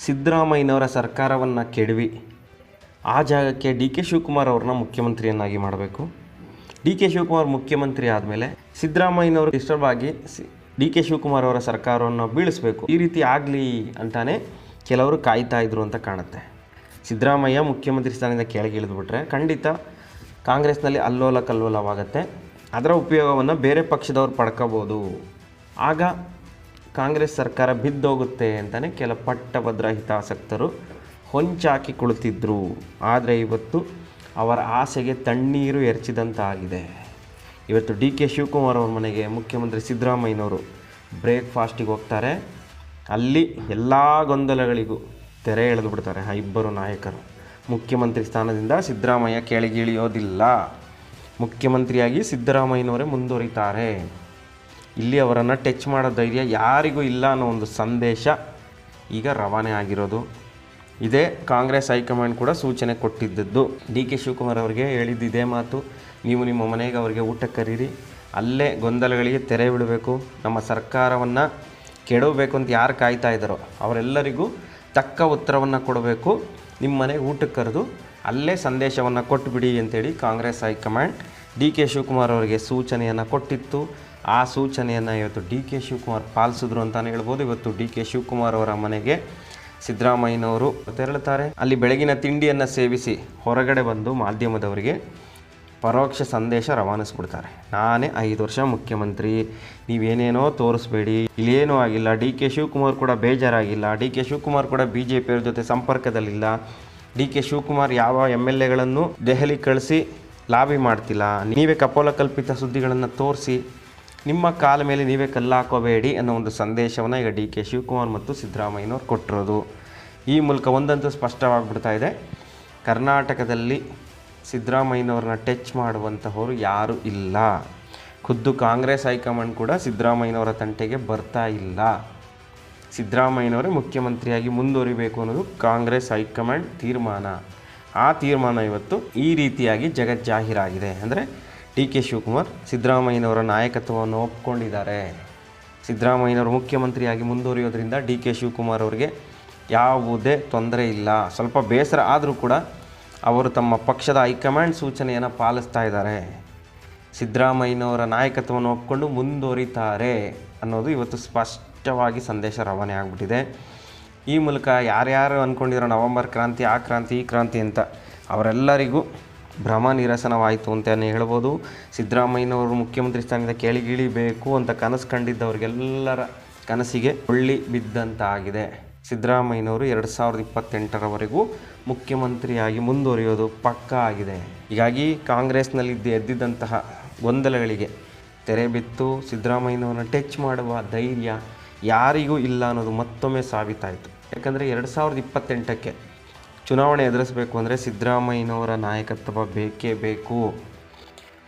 ಸಿದ್ದರಾಮಯ್ಯನವರ ಸರ್ಕಾರವನ್ನು ಕೆಡವಿ ಆ ಜಾಗಕ್ಕೆ ಡಿ ಕೆ ಶಿವಕುಮಾರ್ ಅವ್ರನ್ನ ಮುಖ್ಯಮಂತ್ರಿಯನ್ನಾಗಿ ಮಾಡಬೇಕು. ಡಿ ಕೆ ಶಿವಕುಮಾರ್ ಮುಖ್ಯಮಂತ್ರಿ ಆದಮೇಲೆ ಸಿದ್ದರಾಮಯ್ಯನವರು ಡಿಸ್ಟರ್ಬ್ ಆಗಿ ಡಿ ಕೆ ಶಿವಕುಮಾರ್ ಅವರ ಸರ್ಕಾರವನ್ನು ಬೀಳಿಸಬೇಕು. ಈ ರೀತಿ ಆಗಲಿ ಅಂತಾನೆ ಕೆಲವರು ಕಾಯ್ತಾ ಇದ್ರು ಅಂತ ಕಾಣುತ್ತೆ. ಸಿದ್ದರಾಮಯ್ಯ ಮುಖ್ಯಮಂತ್ರಿ ಸ್ಥಾನದಿಂದ ಕೆಳಗೆ ಇಳಿದುಬಿಟ್ರೆ ಖಂಡಿತ ಕಾಂಗ್ರೆಸ್ನಲ್ಲಿ ಅಲ್ಲೋಲ ಕಲ್ಲೋಲವಾಗುತ್ತೆ. ಅದರ ಉಪಯೋಗವನ್ನು ಬೇರೆ ಪಕ್ಷದವ್ರು ಪಡ್ಕೋಬೋದು. ಆಗ ಕಾಂಗ್ರೆಸ್ ಸರ್ಕಾರ ಬಿದ್ದೋಗುತ್ತೆ ಅಂತಲೇ ಕೆಲ ಪಟ್ಟಭದ್ರ ಹಿತಾಸಕ್ತರು ಹೊಂಚಾಕಿ ಕುಳಿತಿದ್ರು. ಆದರೆ ಇವತ್ತು ಅವರ ಆಸೆಗೆ ತಣ್ಣೀರು ಎರಚಿದಂತಾಗಿದೆ. ಇವತ್ತು ಡಿ ಕೆ ಶಿವಕುಮಾರ್ ಅವ್ರ ಮನೆಗೆ ಮುಖ್ಯಮಂತ್ರಿ ಸಿದ್ದರಾಮಯ್ಯನವರು ಬ್ರೇಕ್ಫಾಸ್ಟಿಗೆ ಹೋಗ್ತಾರೆ. ಅಲ್ಲಿ ಎಲ್ಲ ಗೊಂದಲಗಳಿಗೂ ತೆರೆ ಎಳೆದು ಬಿಡ್ತಾರೆ ಆ ಇಬ್ಬರು ನಾಯಕರು. ಮುಖ್ಯಮಂತ್ರಿ ಸ್ಥಾನದಿಂದ ಸಿದ್ದರಾಮಯ್ಯ ಕೆಳಗಿಳಿಯೋದಿಲ್ಲ, ಮುಖ್ಯಮಂತ್ರಿಯಾಗಿ ಸಿದ್ದರಾಮಯ್ಯನವರೇ ಮುಂದುವರಿತಾರೆ. ಇಲ್ಲಿ ಅವರನ್ನು ಟಚ್ ಮಾಡೋ ಧೈರ್ಯ ಯಾರಿಗೂ ಇಲ್ಲ ಅನ್ನೋ ಒಂದು ಸಂದೇಶ ಈಗ ರವಾನೆ ಆಗಿರೋದು. ಇದೇ ಕಾಂಗ್ರೆಸ್ ಹೈಕಮಾಂಡ್ ಕೂಡ ಸೂಚನೆ ಕೊಟ್ಟಿದ್ದದ್ದು. ಡಿ ಕೆ ಶಿವಕುಮಾರ್ ಅವರಿಗೆ ಹೇಳಿದ್ದಿದೆ ಮಾತು, ನೀವು ನಿಮ್ಮ ಮನೆಗೆ ಅವರಿಗೆ ಊಟಕ್ಕೆ ಕರೀರಿ, ಅಲ್ಲೇ ಗೊಂದಲಗಳಿಗೆ ತೆರೆ ಬಿಡಬೇಕು, ನಮ್ಮ ಸರ್ಕಾರವನ್ನು ಕೆಡವಬೇಕು ಅಂತ ಯಾರು ಕಾಯ್ತಾ ಇದ್ದಾರೋ ಅವರೆಲ್ಲರಿಗೂ ತಕ್ಕ ಉತ್ತರವನ್ನು ಕೊಡಬೇಕು, ನಿಮ್ಮ ಮನೆಗೆ ಊಟಕ್ಕೆ ಕರೆದು ಅಲ್ಲೇ ಸಂದೇಶವನ್ನು ಕೊಟ್ಟುಬಿಡಿ ಅಂತೇಳಿ Congress high command D K Shivakumar ಅವರಿಗೆ ಸೂಚನೆಯನ್ನು ಕೊಟ್ಟಿತ್ತು. ಆ ಸೂಚನೆಯನ್ನು ಇವತ್ತು ಡಿ ಕೆ ಶಿವಕುಮಾರ್ ಪಾಲಿಸಿದ್ರು ಅಂತಲೇ ಹೇಳ್ಬೋದು. ಇವತ್ತು ಡಿ ಕೆ ಶಿವಕುಮಾರ್ ಅವರ ಮನೆಗೆ ಸಿದ್ದರಾಮಯ್ಯನವರು ತೆರಳುತ್ತಾರೆ. ಅಲ್ಲಿ ಬೆಳಗಿನ ತಿಂಡಿಯನ್ನು ಸೇವಿಸಿ ಹೊರಗಡೆ ಬಂದು ಮಾಧ್ಯಮದವರಿಗೆ ಪರೋಕ್ಷ ಸಂದೇಶ ರವಾನಿಸ್ಬಿಡ್ತಾರೆ. ನಾನೇ 5 ವರ್ಷ ಮುಖ್ಯಮಂತ್ರಿ, ನೀವೇನೇನೋ ತೋರಿಸ್ಬೇಡಿ, ಇಲ್ಲೇನೂ ಆಗಿಲ್ಲ. ಡಿ ಕೆ ಶಿವಕುಮಾರ್ ಕೂಡ ಬೇಜಾರಾಗಿಲ್ಲ, ಡಿ ಕೆ ಶಿವಕುಮಾರ್ ಕೂಡ ಬಿ ಜೆ ಪಿಯವ್ರ ಜೊತೆ ಸಂಪರ್ಕದಲ್ಲಿಲ್ಲ, ಡಿ ಕೆ ಶಿವಕುಮಾರ್ ಯಾವ MLAಗಳನ್ನು ದೆಹಲಿ ಕಳಿಸಿ ಲಾಬಿ ಮಾಡ್ತಿಲ್ಲ, ನೀವೇ ಕಪೋಲಕಲ್ಪಿತ ಸುದ್ದಿಗಳನ್ನು ತೋರಿಸಿ ನಿಮ್ಮ ಕಾಲ ಮೇಲೆ ನೀವೇ ಕಲ್ಲು ಹಾಕೋಬೇಡಿ ಅನ್ನೋ ಒಂದು ಸಂದೇಶವನ್ನು ಈಗ ಡಿ ಕೆ ಶಿವಕುಮಾರ್ ಮತ್ತು ಸಿದ್ದರಾಮಯ್ಯನವ್ರು ಕೊಟ್ಟಿರೋದು. ಈ ಮೂಲಕ ಒಂದಂತೂ ಸ್ಪಷ್ಟವಾಗಿಬಿಡ್ತಾ ಇದೆ, ಕರ್ನಾಟಕದಲ್ಲಿ ಸಿದ್ದರಾಮಯ್ಯನವ್ರನ್ನ ಟಚ್ ಮಾಡುವಂತಹವರು ಯಾರೂ ಇಲ್ಲ. ಖುದ್ದು ಕಾಂಗ್ರೆಸ್ ಹೈಕಮಾಂಡ್ ಕೂಡ ಸಿದ್ದರಾಮಯ್ಯನವರ ತಂಟೆಗೆ ಬರ್ತಾ ಇಲ್ಲ. ಸಿದ್ದರಾಮಯ್ಯನವರೇ ಮುಖ್ಯಮಂತ್ರಿಯಾಗಿ ಮುಂದುವರಿಬೇಕು ಅನ್ನೋದು ಕಾಂಗ್ರೆಸ್ ಹೈಕಮಾಂಡ್ ತೀರ್ಮಾನ. ಆ ತೀರ್ಮಾನ ಇವತ್ತು ಈ ರೀತಿಯಾಗಿ ಜಗಜ್ಜಾಹೀರಾಗಿದೆ. ಅಂದರೆ ಡಿ ಕೆ ಶಿವಕುಮಾರ್ ಸಿದ್ದರಾಮಯ್ಯನವರ ನಾಯಕತ್ವವನ್ನು ಒಪ್ಕೊಂಡಿದ್ದಾರೆ. ಸಿದ್ದರಾಮಯ್ಯನವರು ಮುಖ್ಯಮಂತ್ರಿಯಾಗಿ ಮುಂದುವರಿಯೋದ್ರಿಂದ ಡಿ ಕೆ ಶಿವಕುಮಾರ್ ಅವರಿಗೆ ಯಾವುದೇ ತೊಂದರೆ ಇಲ್ಲ. ಸ್ವಲ್ಪ ಬೇಸರ ಆದರೂ ಕೂಡ ಅವರು ತಮ್ಮ ಪಕ್ಷದ ಹೈಕಮಾಂಡ್ ಸೂಚನೆಯನ್ನು ಪಾಲಿಸ್ತಾ ಇದ್ದಾರೆ. ಸಿದ್ದರಾಮಯ್ಯನವರ ನಾಯಕತ್ವವನ್ನು ಒಪ್ಕೊಂಡು ಮುಂದುವರಿತಾರೆ ಅನ್ನೋದು ಇವತ್ತು ಸ್ಪಷ್ಟವಾಗಿ ಸಂದೇಶ ರವಾನೆ ಆಗಿಬಿಟ್ಟಿದೆ. ಈ ಮೂಲಕ ಯಾರ್ಯಾರು ಅಂದ್ಕೊಂಡಿರೋ ನವೆಂಬರ್ ಕ್ರಾಂತಿ, ಆ ಕ್ರಾಂತಿ, ಈ ಕ್ರಾಂತಿ ಅಂತ ಅವರೆಲ್ಲರಿಗೂ ಭ್ರಮ ನಿರಸನವಾಯಿತು ಅಂತಲೇ ಹೇಳ್ಬೋದು. ಸಿದ್ದರಾಮಯ್ಯನವರು ಮುಖ್ಯಮಂತ್ರಿ ಸ್ಥಾನದಿಂದ ಕೆಳಗಿಳಿಬೇಕು ಅಂತ ಕನಸು ಕಂಡಿದ್ದವರಿಗೆಲ್ಲರ ಕನಸಿಗೆ ಹೊಳ್ಳಿ ಬಿದ್ದಂತಾಗಿದೆ. ಸಿದ್ದರಾಮಯ್ಯನವರು 2028ರವರೆಗೂ ಮುಖ್ಯಮಂತ್ರಿಯಾಗಿ ಮುಂದುವರಿಯೋದು ಪಕ್ಕಾ ಆಗಿದೆ. ಹೀಗಾಗಿ ಕಾಂಗ್ರೆಸ್ನಲ್ಲಿ ಎದ್ದಿದ್ದಂತಹ ಗೊಂದಲಗಳಿಗೆ ತೆರೆ ಬಿತ್ತು. ಸಿದ್ದರಾಮಯ್ಯನವ್ರನ್ನ ಟಚ್ ಮಾಡುವ ಧೈರ್ಯ ಯಾರಿಗೂ ಇಲ್ಲ ಅನ್ನೋದು ಮತ್ತೊಮ್ಮೆ ಸಾಬೀತಾಯಿತು. ಯಾಕಂದರೆ 2028ಕ್ಕೆ ಚುನಾವಣೆ ಎದುರಿಸಬೇಕು ಅಂದರೆ ಸಿದ್ದರಾಮಯ್ಯನವರ ನಾಯಕತ್ವ ಬೇಕೇ ಬೇಕು.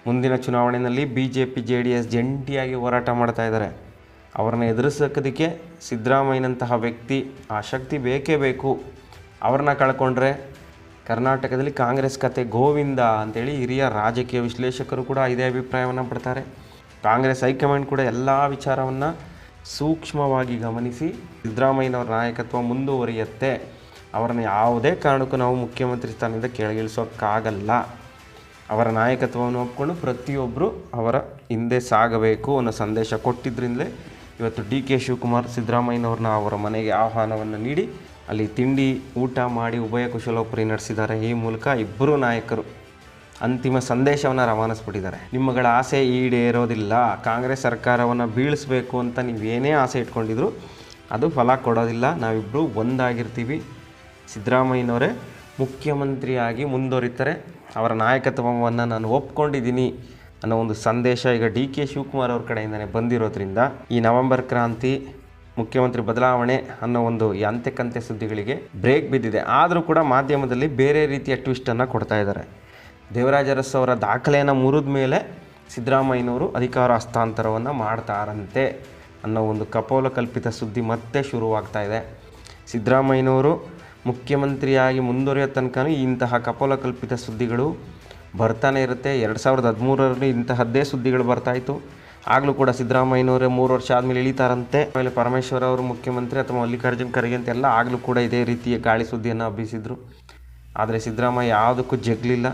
ಮುಂದಿನ ಚುನಾವಣೆಯಲ್ಲಿ BJP JDS ಜಂಟಿಯಾಗಿ ಹೋರಾಟ ಮಾಡ್ತಾ ಇದ್ದಾರೆ. ಅವ್ರನ್ನ ಎದುರಿಸೋದಕ್ಕೆ ಸಿದ್ದರಾಮಯ್ಯನಂತಹ ವ್ಯಕ್ತಿ, ಆ ಶಕ್ತಿ ಬೇಕೇ ಬೇಕು. ಅವ್ರನ್ನ ಕಳ್ಕೊಂಡ್ರೆ ಕರ್ನಾಟಕದಲ್ಲಿ ಕಾಂಗ್ರೆಸ್ ಕತೆ ಗೋವಿಂದ ಅಂತೇಳಿ ಹಿರಿಯ ರಾಜಕೀಯ ವಿಶ್ಲೇಷಕರು ಕೂಡ ಇದೇ ಅಭಿಪ್ರಾಯವನ್ನು ಪಡ್ತಾರೆ. ಕಾಂಗ್ರೆಸ್ ಹೈಕಮಾಂಡ್ ಕೂಡ ಎಲ್ಲ ವಿಚಾರವನ್ನು ಸೂಕ್ಷ್ಮವಾಗಿ ಗಮನಿಸಿ ಸಿದ್ದರಾಮಯ್ಯನವರ ನಾಯಕತ್ವ ಮುಂದುವರಿಯುತ್ತೆ, ಅವರನ್ನು ಯಾವುದೇ ಕಾರಣಕ್ಕೂ ನಾವು ಮುಖ್ಯಮಂತ್ರಿ ಸ್ಥಾನದಿಂದ ಕೆಳಗಿಳಿಸೋಕ್ಕಾಗಲ್ಲ, ಅವರ ನಾಯಕತ್ವವನ್ನು ಒಪ್ಕೊಂಡು ಪ್ರತಿಯೊಬ್ಬರು ಅವರ ಹಿಂದೆ ಸಾಗಬೇಕು ಅನ್ನೋ ಸಂದೇಶ ಕೊಟ್ಟಿದ್ದರಿಂದಲೇ ಇವತ್ತು ಡಿ ಕೆ ಶಿವಕುಮಾರ್ ಸಿದ್ದರಾಮಯ್ಯನವ್ರನ್ನ ಅವರ ಮನೆಗೆ ಆಹ್ವಾನವನ್ನು ನೀಡಿ ಅಲ್ಲಿ ತಿಂಡಿ ಊಟ ಮಾಡಿ ಉಭಯ ಕುಶಲೋಪರಿ ನಡೆಸಿದ್ದಾರೆ. ಈ ಮೂಲಕ ಇಬ್ಬರು ನಾಯಕರು ಅಂತಿಮ ಸಂದೇಶವನ್ನು ರವಾನಿಸ್ಬಿಟ್ಟಿದ್ದಾರೆ. ನಿಮ್ಮಗಳ ಆಸೆ ಈಡೇರೋದಿಲ್ಲ, ಕಾಂಗ್ರೆಸ್ ಸರ್ಕಾರವನ್ನು ಬೀಳಿಸಬೇಕು ಅಂತ ನೀವೇನೇ ಆಸೆ ಇಟ್ಕೊಂಡಿದ್ರು ಅದು ಫಲ ಕೊಡೋದಿಲ್ಲ, ನಾವಿಬ್ಬರು ಒಂದಾಗಿರ್ತೀವಿ, ಸಿದ್ದರಾಮಯ್ಯನವರೇ ಮುಖ್ಯಮಂತ್ರಿಯಾಗಿ ಮುಂದುವರಿತಾರೆ, ಅವರ ನಾಯಕತ್ವವನ್ನು ನಾನು ಒಪ್ಕೊಂಡಿದ್ದೀನಿ ಅನ್ನೋ ಒಂದು ಸಂದೇಶ ಈಗ ಡಿ ಕೆ ಶಿವಕುಮಾರ್ ಅವ್ರ ಕಡೆಯಿಂದನೇ ಬಂದಿರೋದ್ರಿಂದ ಈ ನವೆಂಬರ್ ಕ್ರಾಂತಿ, ಮುಖ್ಯಮಂತ್ರಿ ಬದಲಾವಣೆ ಅನ್ನೋ ಒಂದು ಅಂತೆಕಂತೆ ಸುದ್ದಿಗಳಿಗೆ ಬ್ರೇಕ್ ಬಿದ್ದಿದೆ. ಆದರೂ ಕೂಡ ಮಾಧ್ಯಮದಲ್ಲಿ ಬೇರೆ ರೀತಿಯ ಟ್ವಿಸ್ಟನ್ನು ಕೊಡ್ತಾ ಇದ್ದಾರೆ. ದೇವರಾಜ ಅರಸು ಅವರ ದಾಖಲೆಯನ್ನು ಮುರಿದ ಮೇಲೆ ಸಿದ್ದರಾಮಯ್ಯನವರು ಅಧಿಕಾರ ಹಸ್ತಾಂತರವನ್ನು ಮಾಡ್ತಾರಂತೆ ಅನ್ನೋ ಒಂದು ಕಪೋಲಕಲ್ಪಿತ ಸುದ್ದಿ ಮತ್ತೆ ಶುರುವಾಗ್ತಾ ಇದೆ. ಸಿದ್ದರಾಮಯ್ಯನವರು ಮುಖ್ಯಮಂತ್ರಿಯಾಗಿ ಮುಂದುವರಿಯೋ ತನಕ ಇಂತಹ ಕಪೋಲಕಲ್ಪಿತ ಸುದ್ದಿಗಳು ಬರ್ತಾನೆ ಇರುತ್ತೆ. 2013ರಲ್ಲಿ ಇಂತಹದ್ದೇ ಸುದ್ದಿಗಳು ಬರ್ತಾಯಿತ್ತು. ಆಗಲೂ ಕೂಡ ಸಿದ್ದರಾಮಯ್ಯನವರೇ 3 ವರ್ಷ ಆದಮೇಲೆ ಇಳಿತಾರಂತೆ, ಆಮೇಲೆ ಪರಮೇಶ್ವರ್ ಅವರು ಮುಖ್ಯಮಂತ್ರಿ ಅಥವಾ ಮಲ್ಲಿಕಾರ್ಜುನ್ ಖರ್ಗೆ ಅಂತೆಲ್ಲ ಆಗಲೂ ಕೂಡ ಇದೇ ರೀತಿಯ ಗಾಳಿ ಸುದ್ದಿಯನ್ನು ಹಬ್ಬಿಸಿದರು. ಆದರೆ ಸಿದ್ದರಾಮಯ್ಯ ಯಾವುದಕ್ಕೂ ಜಗ್ಲಿಲ್ಲ.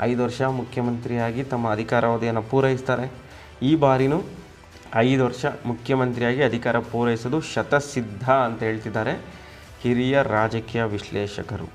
5 ವರ್ಷ ಮುಖ್ಯಮಂತ್ರಿಯಾಗಿ ತಮ್ಮ ಅಧಿಕಾರಾವಧಿಯನ್ನು ಪೂರೈಸ್ತಾರೆ. ಈ ಬಾರಿನೂ 5 ವರ್ಷ ಮುಖ್ಯಮಂತ್ರಿಯಾಗಿ ಅಧಿಕಾರ ಪೂರೈಸೋದು ಶತಸಿದ್ಧ ಅಂತ ಹೇಳ್ತಿದ್ದಾರೆ ಹಿರಿಯ ರಾಜಕೀಯ ವಿಶ್ಲೇಷಕರು.